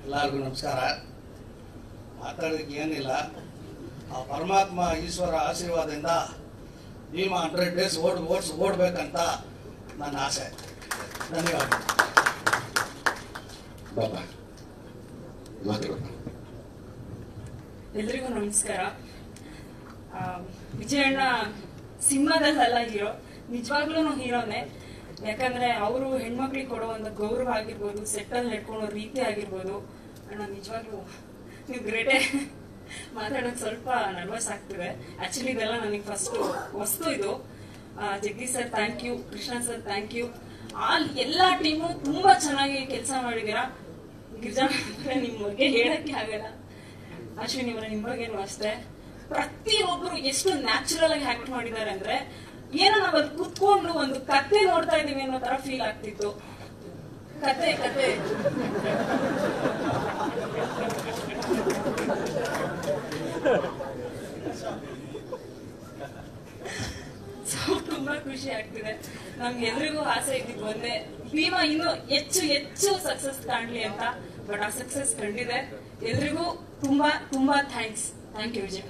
ಎಲ್ಲರಿಗೂ ನಮಸ್ಕಾರ. ಮಾತಾಡೋದಕ್ಕೆ ಏನಿಲ್ಲ. ಆ ಪರಮಾತ್ಮ ಈಶ್ವರ ಆಶೀರ್ವಾದದಿಂದ ಭೀಮಾ 100 ಡೇಸ್ ಓಡಬೇಕಂತ ನನ್ನ ಆಸೆ. ಧನ್ಯವಾದ. ಎಲ್ರಿಗೂ ನಮಸ್ಕಾರ. ವಿಜಯಣ್ಣ ಸಿನಿಮಾದಲ್ಲ ಹೀರೋ, ನಿಜವಾಗ್ಲೂ ಹೀರೋನೇ. ಯಾಕಂದ್ರೆ ಅವರು ಹೆಣ್ಮಕ್ಳಿಗೆ ಕೊಡೋ ಒಂದು ಗೌರವ ಆಗಿರ್ಬೋದು, ಸೆಟ್ಟಲ್ಲಿ ನಡ್ಕೊಳ್ಳೋ ರೀತಿ ಆಗಿರ್ಬೋದು. ಅಣ್ಣ ನಿಜವಾಗ್ಲೂ ನೀವು ಗ್ರೇಟೇ. ಮಾತಾಡೋಕೆ ಸ್ವಲ್ಪ ನರ್ವಸ್ ಆಗ್ತಿದೆ. ಆಕ್ಚುಲಿ ಇದೆಲ್ಲ ನನಗೆ ಫಸ್ಟ್ ವಸ್ತು ಇದು. Jagadish sir thank you, Krishna sir thank you. ಎಲ್ಲ ಟೀಮು ತುಂಬಾ ಚೆನ್ನಾಗಿ ಕೆಲಸ ಮಾಡಿದೀರಾ. ಗಿರಿಜಾ ನಿಮ್ ಬಗ್ಗೆ ಹೇಳಕ್ಕೆ ಆಗಲ್ಲ. ಅಶ್ವಿನಿ ಅವರ ನಿಮ್ ಬಗ್ಗೆನೂ ಅಷ್ಟೇ. ಪ್ರತಿಯೊಬ್ಬರು ಎಷ್ಟು ನ್ಯಾಚುರಲ್ ಆಗಿ ಆಕ್ಟ್ ಮಾಡಿದ್ದಾರೆ ಅಂದ್ರೆ ಏನೋ ನಾವಲ್ಲಿ ಕುತ್ಕೊಂಡು ಒಂದು ಕತೆ ನೋಡ್ತಾ ಇದೀವಿ ಅನ್ನೋ ತರ ಫೀಲ್ ಆಗ್ತಿತ್ತು. ಕತೆ ತುಂಬಾ ಖುಷಿ ಆಗ್ತಿದೆ. ನಮ್ಗೆ ಎಲ್ರಿಗೂ ಆಸೆ ಇದ್ದಿದ್ದು ಒಂದೇ, ಭೀಮಾ ಇನ್ನೂ ಹೆಚ್ಚು ಸಕ್ಸಸ್ ಕಾಣ್ಲಿ ಅಂತ. ಬಟ್ ಆ ಸಕ್ಸಸ್ ಕಂಡಿದೆ. ಎಲ್ರಿಗೂ ತುಂಬಾ ಥ್ಯಾಂಕ್ಸ್. Thank you Vijay.